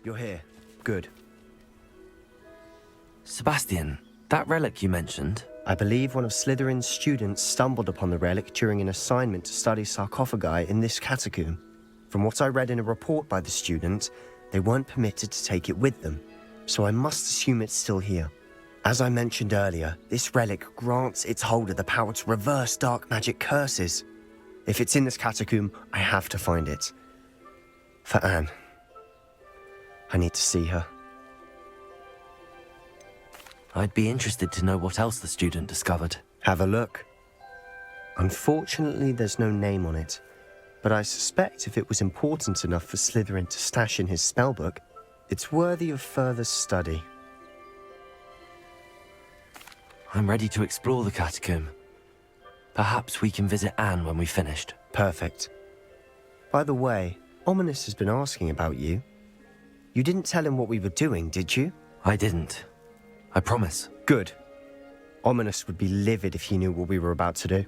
You're here. Good. Sebastian, that relic you mentioned. I believe one of Slytherin's students stumbled upon the relic during an assignment to study sarcophagi in this catacomb. From what I read in a report by the student, they weren't permitted to take it with them, so I must assume it's still here. As I mentioned earlier, this relic grants its holder the power to reverse dark magic curses. If it's in this catacomb, I have to find it. For Anne. I need to see her. I'd be interested to know what else the student discovered. Have a look. Unfortunately, there's no name on it, but I suspect if it was important enough for Slytherin to stash in his spellbook, it's worthy of further study. I'm ready to explore the catacomb. Perhaps we can visit Anne when we've finished. Perfect. By the way, Ominous has been asking about you. You didn't tell him what we were doing, did you? I didn't. I promise. Good. Ominous would be livid if he knew what we were about to do.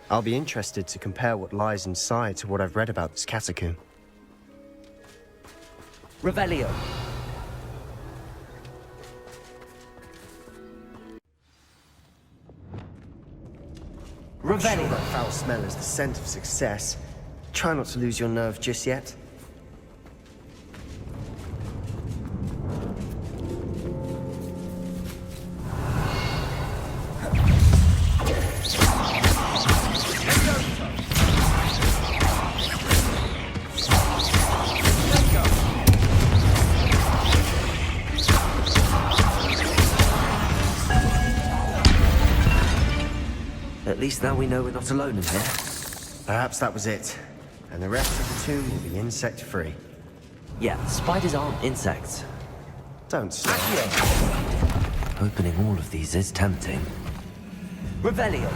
I'll be interested to compare what lies inside to what I've read about this catacomb. Revelio. I'm sure that foul smell is the scent of success. Try not to lose your nerve just yet. At least now we know we're not alone in here. Perhaps that was it. And the rest of the tomb will be insect-free. Yeah, spiders aren't insects. Don't stop. Opening all of these is tempting. Revelio.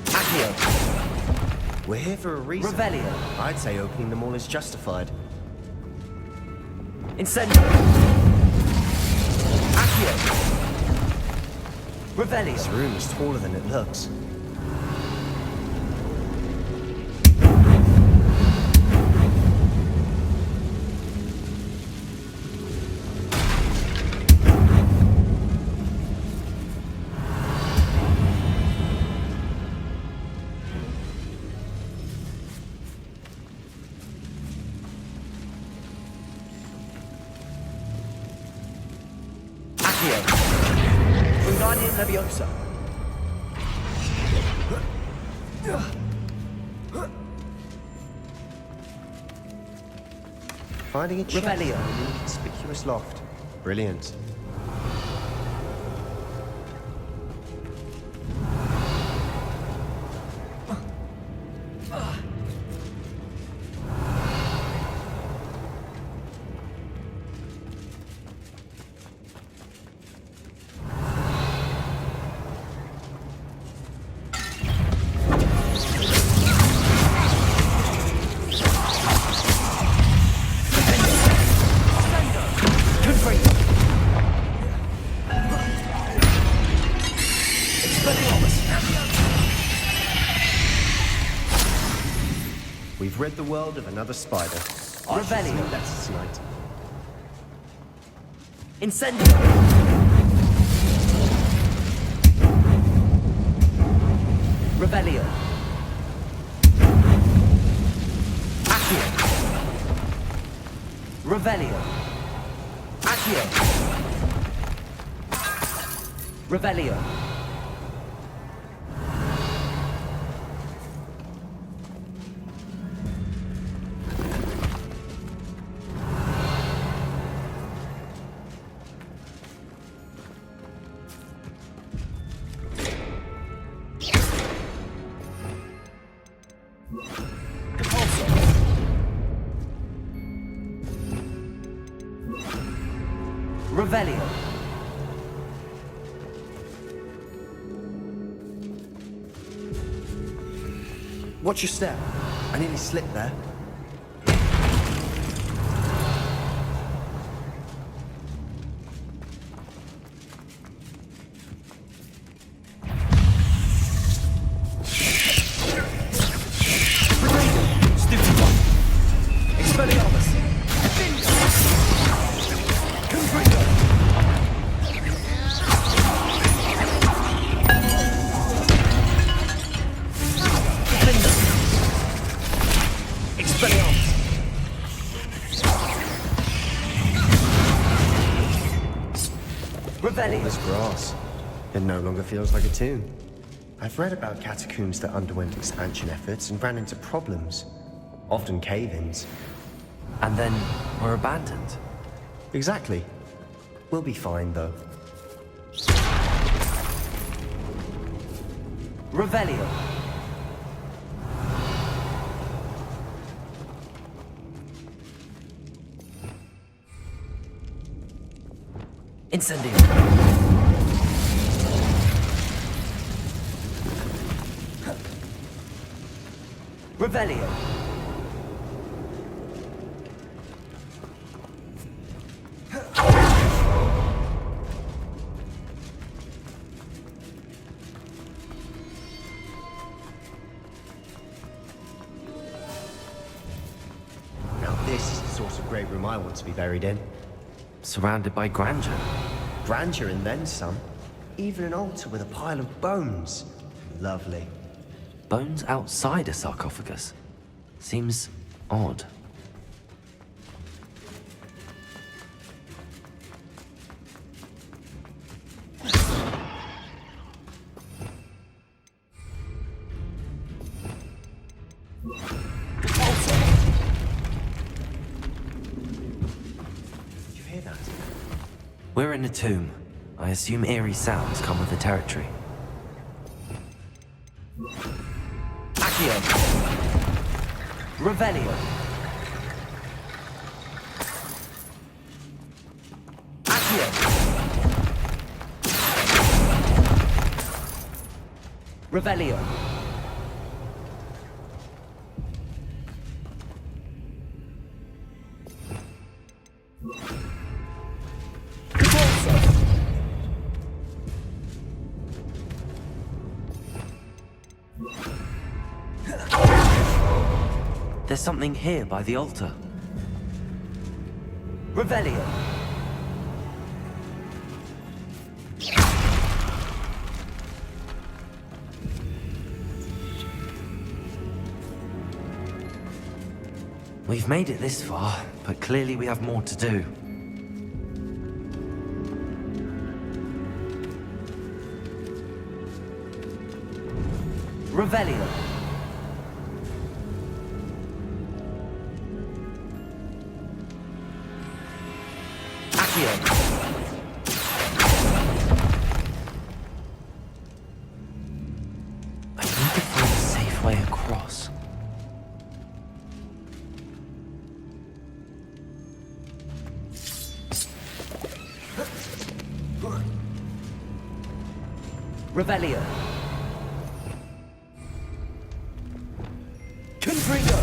Accio. We're here for a reason. Revelio. I'd say opening them all is justified. Incendio. Accio. Revelio. This room is taller than it looks. Leviosa. Finding a chest in Revelio. an inconspicuous loft. Brilliant. We've rid the world of another spider. Revelio. That's tonight. Incendio. Revelio. Accio. Revelio. Accio. Revelio. Revelio. Watch your step. I nearly slipped there. All this grass. It no longer feels like a tomb. I've read about catacombs that underwent expansion efforts and ran into problems, often cave-ins. And then were abandoned. Exactly. We'll be fine, though. Revelio. Incendio. Revelio. Now this is the sort of great room I want to be buried in. Surrounded by grandeur. Grandeur and then some. Even an altar with a pile of bones. Lovely. Bones outside a sarcophagus. Seems odd. We're in a tomb. I assume eerie sounds come with the territory. Accio. Revelio. Accio. Revelio. There's something here by the altar. Revelio. We've made it this far, but clearly we have more to do. Revelio. I need to find a safe way across. Revelio. Confringo.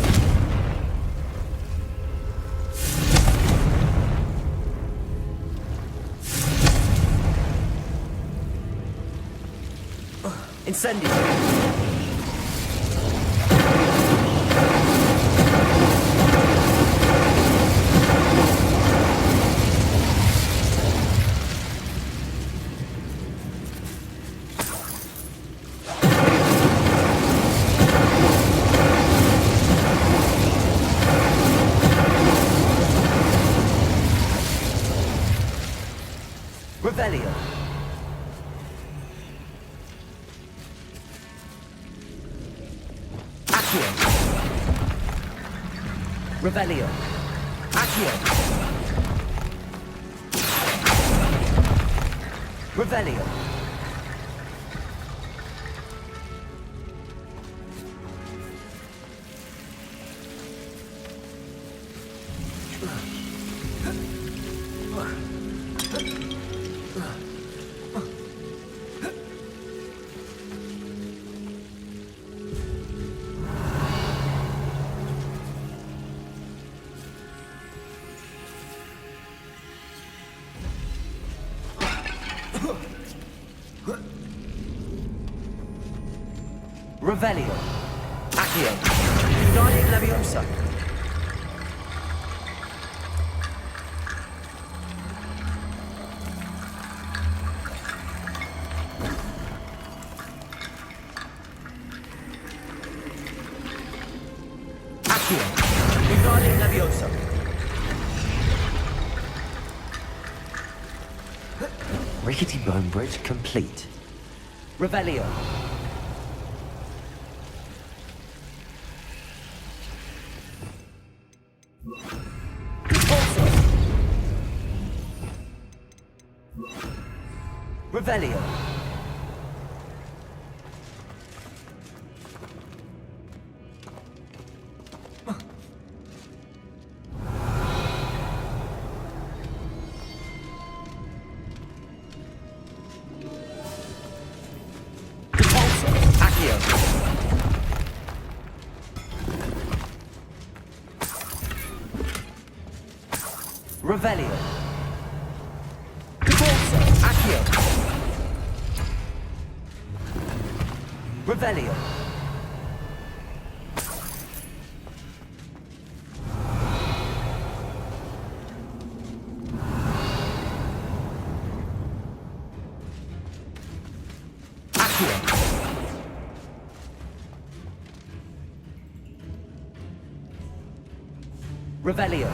Incendio. Revelio. Accio. Revelio. Accio. Revelio. Revelio. Accio. Guardian Leviosa. Accio. Guardian Leviosa. Rickety bone bridge complete. Revelio. Revelio. Accio. Revelio. Accio. Revelio. Accio. Revelio. Accio.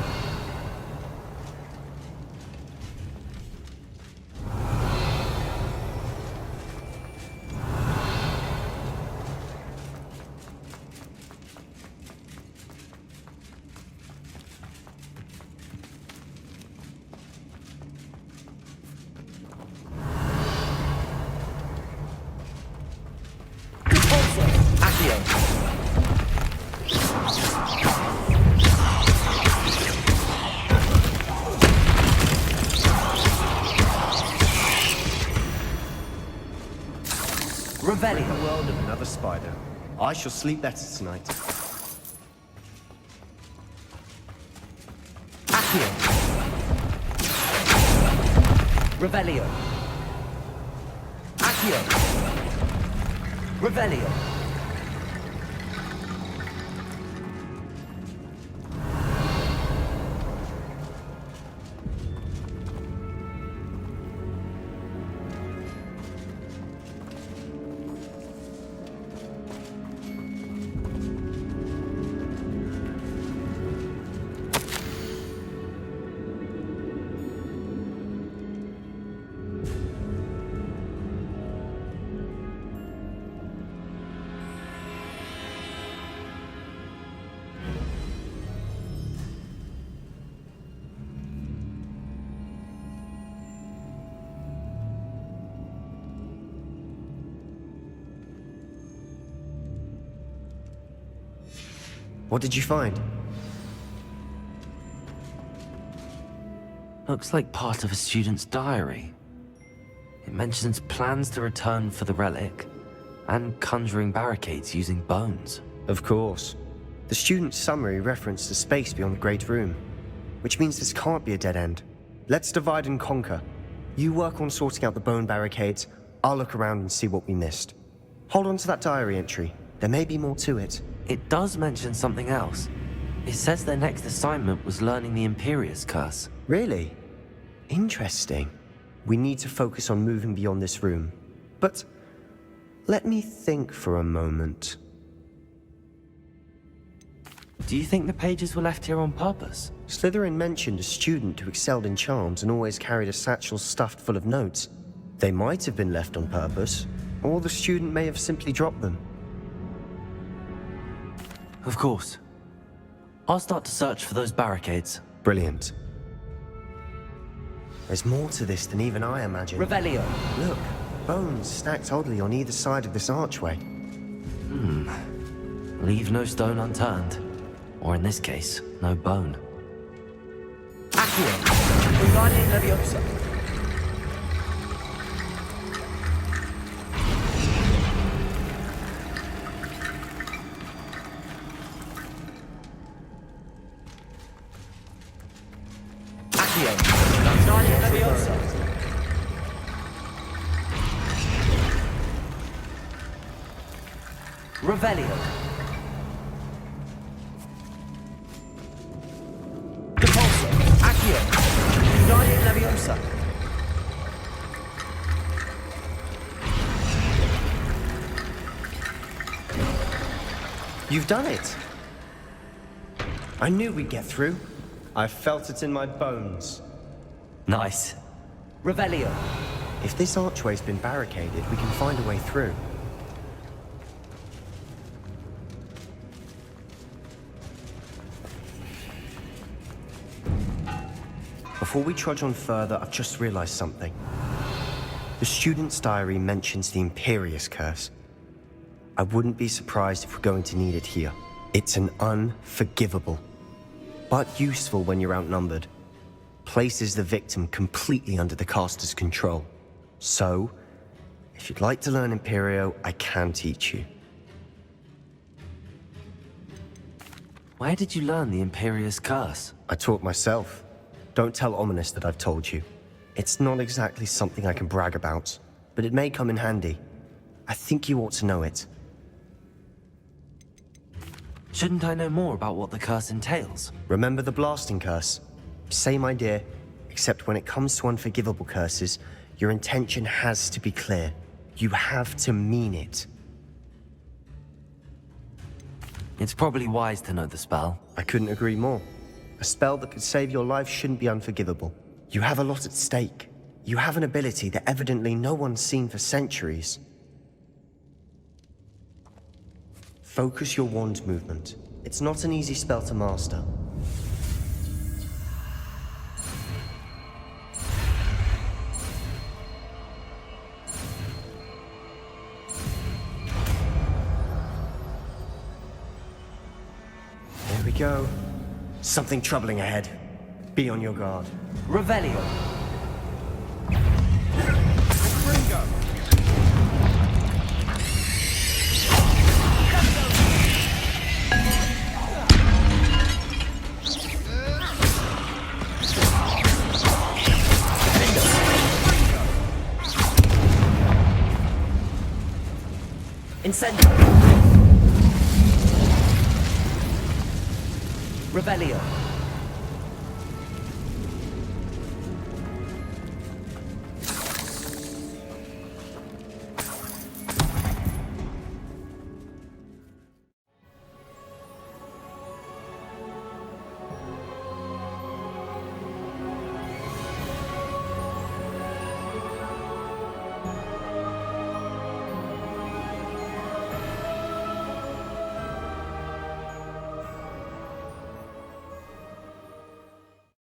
Revelio. The world of another spider. I shall sleep better tonight. Accio. Revelio. Accio. Revelio. What did you find? Looks like part of a student's diary. It mentions plans to return for the relic and conjuring barricades using bones. Of course. The student's summary referenced a space beyond the Great Room, which means this can't be a dead end. Let's divide and conquer. You work on sorting out the bone barricades, I'll look around and see what we missed. Hold on to that diary entry. There may be more to it. It does mention something else. It says their next assignment was learning the Imperius curse. Really? Interesting. We need to focus on moving beyond this room. But let me think for a moment. Do you think the pages were left here on purpose? Slytherin mentioned a student who excelled in charms and always carried a satchel stuffed full of notes. They might have been left on purpose, or the student may have simply dropped them. Of course. I'll start to search for those barricades. Brilliant. There's more to this than even I imagined. Revelio. Look, bones stacked oddly on either side of this archway. Leave no stone unturned. Or in this case, no bone. Accio. Guardian Leviosa. Revelio. Depulso. Accio. United Leviosa. You've done it! I knew we'd get through. I felt it in my bones. Nice. Revelio. If this archway's been barricaded, we can find a way through. Before we trudge on further, I've just realized something. The student's diary mentions the Imperius curse. I wouldn't be surprised if we're going to need it here. It's an unforgivable, but useful when you're outnumbered. Places the victim completely under the caster's control. So, if you'd like to learn Imperio, I can teach you. Where did you learn the Imperius curse? I taught myself. Don't tell Ominous that I've told you. It's not exactly something I can brag about, but it may come in handy. I think you ought to know it. Shouldn't I know more about what the curse entails? Remember the blasting curse? Same idea, except when it comes to unforgivable curses, your intention has to be clear. You have to mean it. It's probably wise to know the spell. I couldn't agree more. A spell that could save your life shouldn't be unforgivable. You have a lot at stake. You have an ability that evidently no one's seen for centuries. Focus your wand movement. It's not an easy spell to master. There we go. Something troubling ahead. Be on your guard. Revelio. Incendio. Revelio.